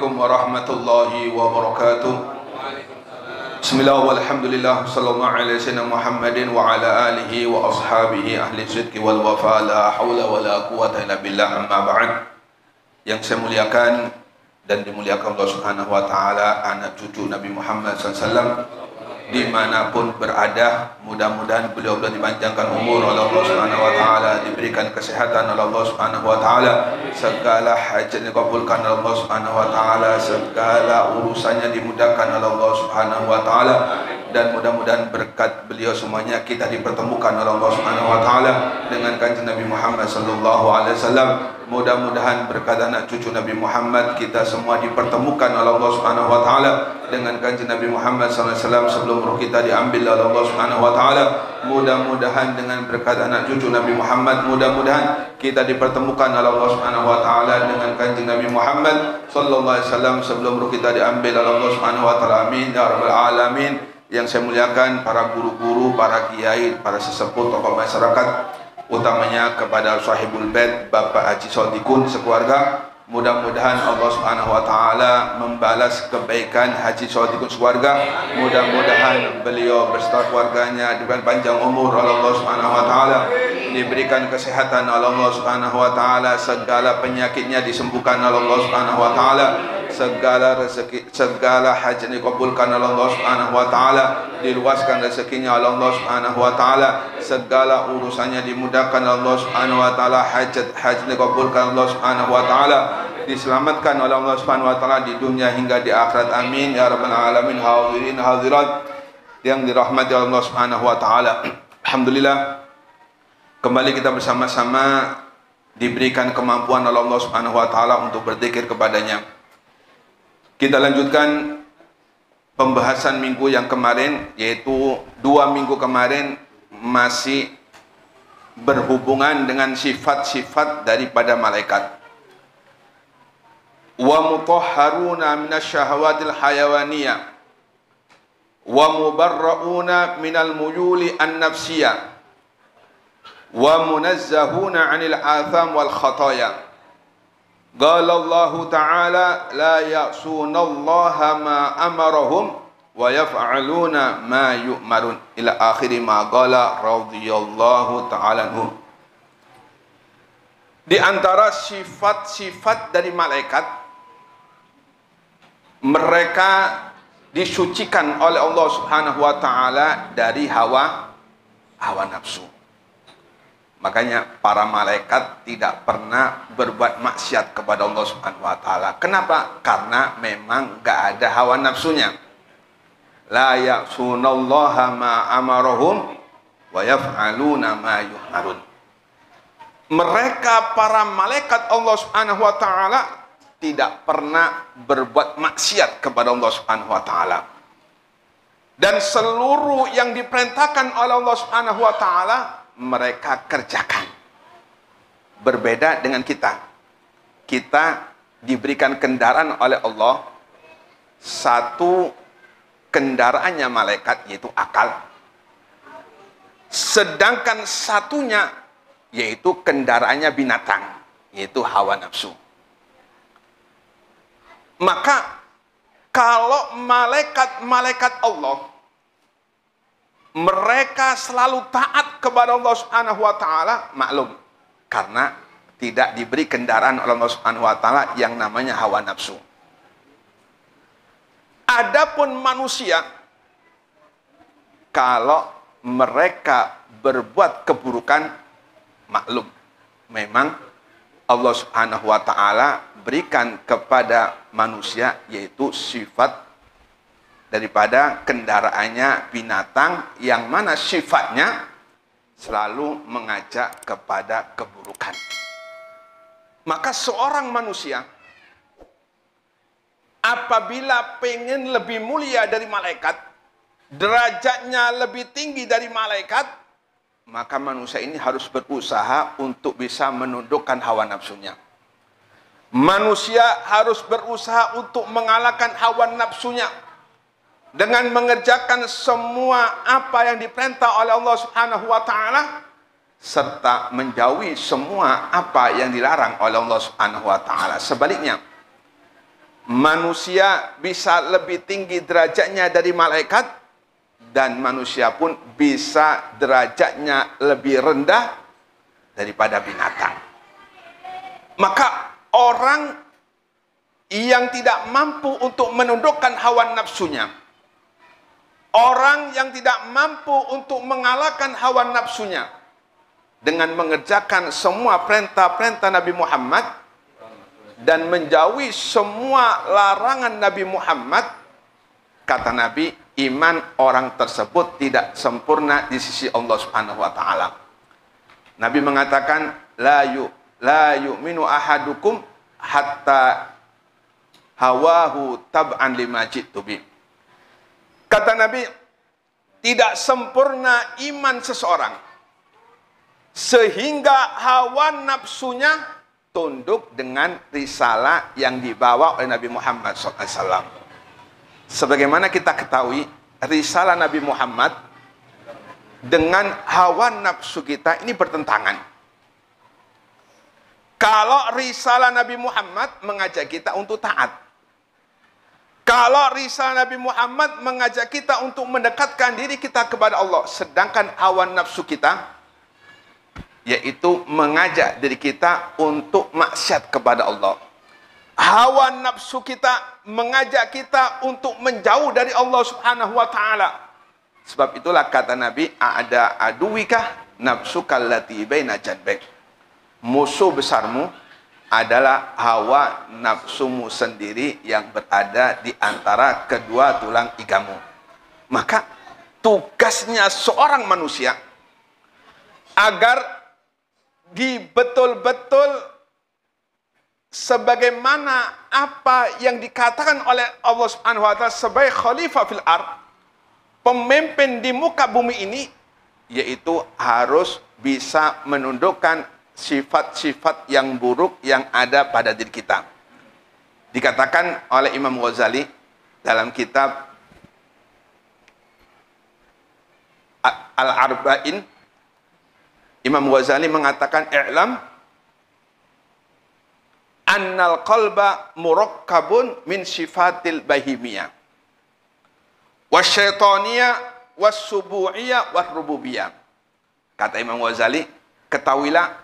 Assalamualaikum warahmatullahi wabarakatuh. Bismillah walhamdulillah sallallahu alaihi wasallam Muhammadin wa ala alihi wa ashabihi ahli sidqi wal wafa la haula wa la quwata illa billah amma ba'd. Yang saya muliakan dan dimuliakan Allah Subhanahu wa taala, anak cucu Nabi Muhammad SAW dimanapun berada, mudah-mudahan beliau dipanjangkan umur oleh Allah Subhanahu wa taala, diberikan kesehatan oleh Allah Subhanahu wa taala, segala hajat dikabulkan oleh Allah Subhanahu wa taala, segala urusannya dimudahkan oleh Allah Subhanahu wa taala, dan mudah-mudahan berkat beliau semuanya kita dipertemukan oleh Allah Subhanahu wa taala dengan kanjeng Nabi Muhammad sallallahu alaihi wasallam. Mudah-mudahan berkat anak cucu Nabi Muhammad kita semua dipertemukan oleh Allah Subhanahu wa taala dengan kanjeng Nabi Muhammad sallallahu alaihi wasallam sebelum roh kita diambil oleh Allah Subhanahu wa taala. Mudah-mudahan dengan berkat anak cucu Nabi Muhammad, mudah-mudahan kita dipertemukan oleh Allah Subhanahu wa taala dengan kanjeng Nabi Muhammad sallallahu alaihi wasallam sebelum roh kita diambil oleh Allah Subhanahu wa taala. Amin ya rabbal alamin. Yang saya muliakan para guru-guru, para kiai, para sesepuh, tokoh masyarakat, utamanya kepada sahibul bait Bapak Haji Sodikun sekeluarga. Mudah-mudahan Allah Subhanahu wa taala membalas kebaikan Haji Sodikun sekeluarga. Mudah-mudahan beliau beserta keluarganya diberikan panjang umur oleh Allah Subhanahu wa taala, diberikan kesehatan oleh Allah Subhanahu wa taala, segala penyakitnya disembuhkan oleh Allah Subhanahu wa taala, segala rezeki, segala hajat dikabulkan oleh Allah Subhanahu wa taala, diluaskan rezekinya oleh Allah Subhanahu wa taala, segala urusannya dimudahkan oleh Allah Subhanahu wa taala, hajat dikabulkan Allah Subhanahu wa taala, diselamatkan oleh Allah Subhanahu wa taala di dunia hingga di akhirat. Amin ya rabbal alamin. Hadirin hadirat yang dirahmati Allah Subhanahu wa taala. Alhamdulillah, kembali kita bersama-sama diberikan kemampuan oleh Allah Subhanahu wa taala untuk berzikir kepadanya. Kita lanjutkan pembahasan minggu yang kemarin, yaitu 2 minggu kemarin masih berhubungan dengan sifat-sifat daripada malaikat. Wa mutahharuna minasyahawatil hayawaniyah wa mubarrauna minal muyuli an-nafsiyah wa munazzahuna 'anil atham wal khataya. Qala Allah Ta'ala la ya'sunallaha ma amarahum wa yaf'aluna ma yu'marun ila akhiri ma qala radhiyallahu ta'ala anhu. Di antara sifat-sifat dari malaikat, mereka disucikan oleh Allah Subhanahu wa taala dari hawa nafsu. Makanya para malaikat tidak pernah berbuat maksiat kepada Allah Subhanahu wa taala. Kenapa? Karena memang enggak ada hawa nafsunya. La ya'sunallaha ma amarahum wa yaf'aluna ma yu'marun. Mereka para malaikat Allah Subhanahu wa taala tidak pernah berbuat maksiat kepada Allah Subhanahu wa taala. Dan seluruh yang diperintahkan oleh Allah Subhanahu wa taala mereka kerjakan. Berbeda dengan kita. Kita diberikan kendaraan oleh Allah. Satu kendaraannya malaikat, yaitu akal. Sedangkan satunya, yaitu kendaraannya binatang, yaitu hawa nafsu. Maka kalau malaikat Allah mereka selalu taat kepada Allah Subhanahu wa taala, maklum, karena tidak diberi kendaraan oleh Allah Subhanahu wa taala yang namanya hawa nafsu. Adapun manusia, kalau mereka berbuat keburukan, maklum, memang Allah Subhanahu wa taala berikan kepada manusia yaitu sifat daripada kendaraannya binatang, yang mana sifatnya selalu mengajak kepada keburukan. Maka seorang manusia apabila pengen lebih mulia dari malaikat, derajatnya lebih tinggi dari malaikat, maka manusia ini harus berusaha untuk bisa menundukkan hawa nafsunya. Manusia harus berusaha untuk mengalahkan hawa nafsunya dengan mengerjakan semua apa yang diperintah oleh Allah Subhanahu wa taala, serta menjauhi semua apa yang dilarang oleh Allah Subhanahu wa taala. Sebaliknya, Manusia bisa lebih tinggi derajatnya dari malaikat, dan manusia pun bisa derajatnya lebih rendah daripada binatang. Maka orang yang tidak mampu untuk menundukkan hawa nafsunya, orang yang tidak mampu untuk mengalahkan hawa nafsunya dengan mengerjakan semua perintah-perintah Nabi Muhammad dan menjauhi semua larangan Nabi Muhammad, kata Nabi, iman orang tersebut tidak sempurna di sisi Allah Subhanahu wa taala. Nabi mengatakan, la yu'minu ahadukum hatta hawahu tab'an lima ji'tu bi. Kata Nabi, tidak sempurna iman seseorang sehingga hawa nafsunya tunduk dengan risalah yang dibawa oleh Nabi Muhammad SAW. Sebagaimana kita ketahui, risalah Nabi Muhammad dengan hawa nafsu kita ini bertentangan. Kalau risalah Nabi Muhammad mengajak kita untuk taat, kalau risalah Nabi Muhammad mengajak kita untuk mendekatkan diri kita kepada Allah, sedangkan hawa nafsu kita, yaitu mengajak diri kita untuk maksiat kepada Allah. Hawa nafsu kita mengajak kita untuk menjauh dari Allah Subhanahu wa taala. Sebab itulah kata Nabi, ada aduwika nafsuka allati baina janbek. Musuh besarmu adalah hawa nafsumu sendiri yang berada di antara kedua tulang igamu. Maka tugasnya seorang manusia agar betul-betul sebagaimana apa yang dikatakan oleh Allah Subhanahu wa taala sebagai khalifah fil ard, pemimpin di muka bumi ini, yaitu harus bisa menundukkan sifat-sifat yang buruk yang ada pada diri kita. Dikatakan oleh Imam Ghazali dalam kitab Al-Arba'in, Imam Ghazali mengatakan, i'lam annal qalba murakkabun min sifatil bahimiyah wasyaitaniyah wassubu'iyah warububiyah. Kata Imam Ghazali, ketahuilah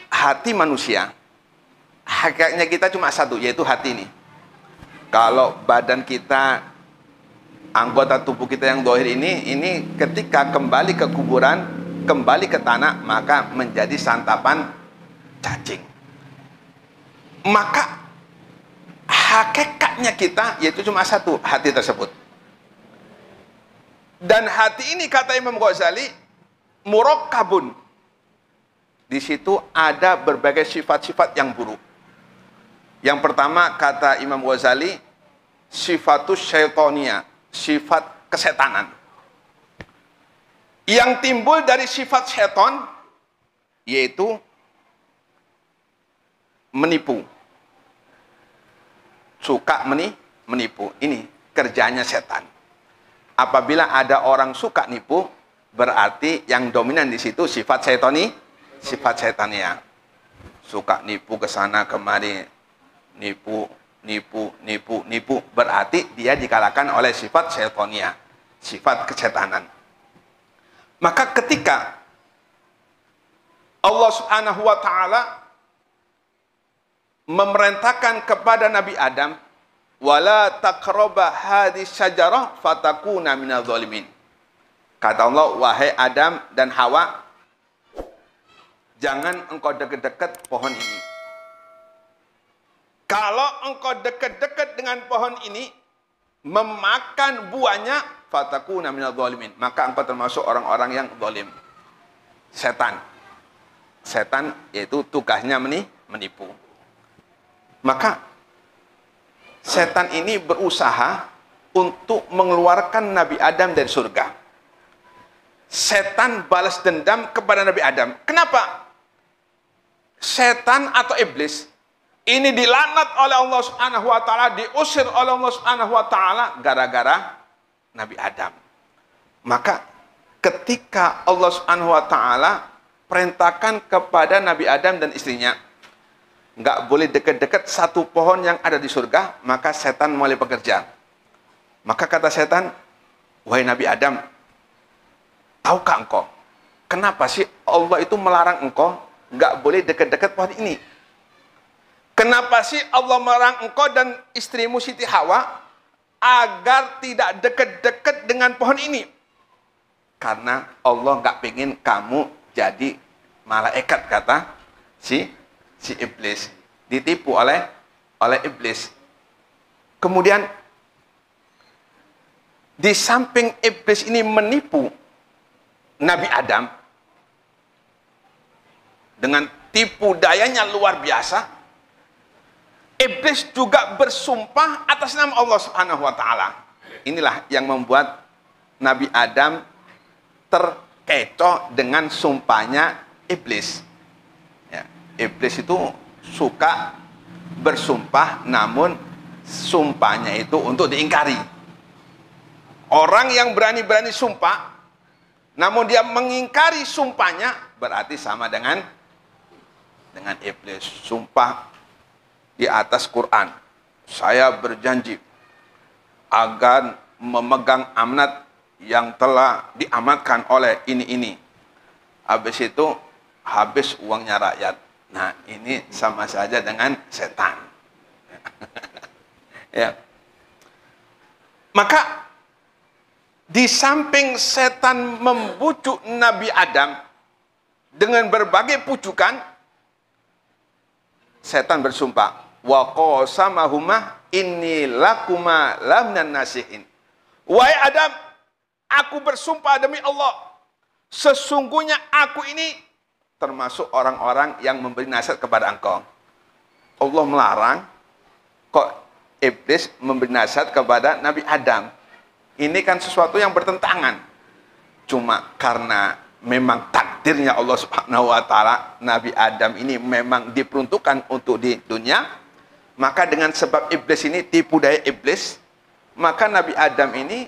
hati manusia, hakikatnya kita cuma satu, yaitu hati ini. Kalau badan kita, anggota tubuh kita yang zahir ini ketika kembali ke kuburan, kembali ke tanah, maka menjadi santapan cacing. Maka hakikatnya kita yaitu cuma satu, hati tersebut. Dan hati ini, kata Imam Ghazali, murakkabun. Di situ ada berbagai sifat-sifat yang buruk. Yang pertama, kata Imam Ghazali, sifatus syaitonia, sifat kesetanan. Yang timbul dari sifat syaitan, yaitu menipu. Suka menipu. Ini kerjanya setan. Apabila ada orang suka nipu, berarti yang dominan di situ sifat sifat syaitannya. Suka nipu ke sana kemari, nipu. Berarti dia dikalahkan oleh sifat syaitannya, sifat kesetanan. Maka ketika Allah Subhanahu wa taala memerintahkan kepada Nabi Adam, wala taqraba hadhihi syajarah fatakuna minadh dhalimin. Kata Allah, wahai Adam dan Hawa, jangan engkau dekat-dekat pohon ini. Kalau engkau dekat-dekat dengan pohon ini, memakan buahnya, fatakuna minadh dhalimin, maka engkau termasuk orang-orang yang zalim. Setan yaitu tugasnya menipu. Maka setan ini berusaha untuk mengeluarkan Nabi Adam dari surga. Setan balas dendam kepada Nabi Adam. Kenapa? Setan atau iblis ini dilaknat oleh Allah Subhanahu wa taala, diusir oleh Allah Subhanahu wa taala gara-gara Nabi Adam. Maka ketika Allah Subhanahu wa taala perintahkan kepada Nabi Adam dan istrinya, nggak boleh dekat-dekat satu pohon yang ada di surga, maka setan mulai bekerja. Maka kata setan, wahai Nabi Adam, tahukah engkau, kenapa sih Allah itu melarang engkau nggak boleh dekat-dekat pohon ini? Kenapa sih Allah melarang engkau dan istrimu Siti Hawa agar tidak dekat-dekat dengan pohon ini? Karena Allah nggak pengen kamu jadi malaikat, kata si iblis. Ditipu oleh iblis. Kemudian di samping iblis ini menipu Nabi Adam dengan tipu dayanya luar biasa, iblis juga bersumpah atas nama Allah Subhanahu wa taala. Inilah yang membuat Nabi Adam terkecoh dengan sumpahnya iblis. Ya, iblis itu suka bersumpah, namun sumpahnya itu untuk diingkari. Orang yang berani-berani sumpah, namun dia mengingkari sumpahnya, berarti sama dengan iblis. Sumpah di atas Quran, saya berjanji agar memegang amanat yang telah diamanatkan oleh ini. Habis itu habis uangnya rakyat. Nah, ini sama saja dengan setan. Ya. Maka di samping setan membujuk Nabi Adam dengan berbagai pujukan, setan bersumpah, wa qasamahuma inni lakuma lamnan nasihin. Wahai Adam, aku bersumpah demi Allah, sesungguhnya aku ini termasuk orang-orang yang memberi nasihat kepada engkau. Allah melarang, kok iblis memberi nasihat kepada Nabi Adam? Ini kan sesuatu yang bertentangan. Cuma karena memang takdirnya Allah Subhanahu wa taala, Nabi Adam ini memang diperuntukkan untuk di dunia, maka dengan sebab iblis ini, tipu daya iblis, maka Nabi Adam ini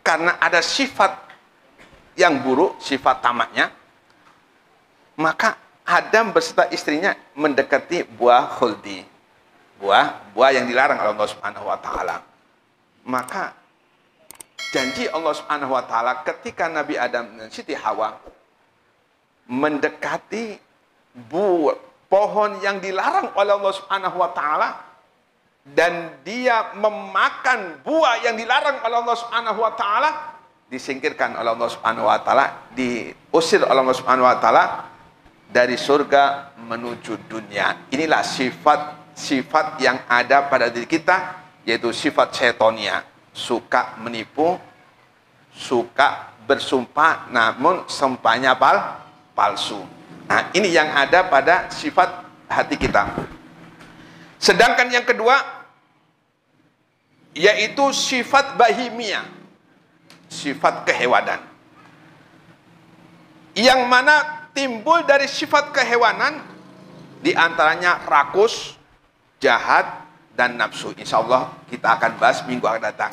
karena ada sifat yang buruk, sifat tamaknya, maka Adam beserta istrinya mendekati buah khuldi, buah yang dilarang oleh Allah Subhanahu wa taala. Maka janji Allah Subhanahu wa taala ketika Nabi Adam dan Siti Hawa mendekati pohon yang dilarang oleh Allah Subhanahu wa taala dan dia memakan buah yang dilarang oleh Allah Subhanahu wa taala, disingkirkan oleh Allah Subhanahu wa taala, diusir oleh Allah Subhanahu wa taala dari surga menuju dunia. Inilah sifat yang ada pada diri kita, yaitu sifat setonia. Suka menipu, suka bersumpah, namun sumpahnya palsu. Nah, ini yang ada pada sifat hati kita. Sedangkan yang kedua, yaitu sifat bahimia, sifat kehewanan. Yang mana timbul dari sifat kehewanan, diantaranya rakus, jahat, dan nafsu. Insya Allah kita akan bahas minggu akan datang.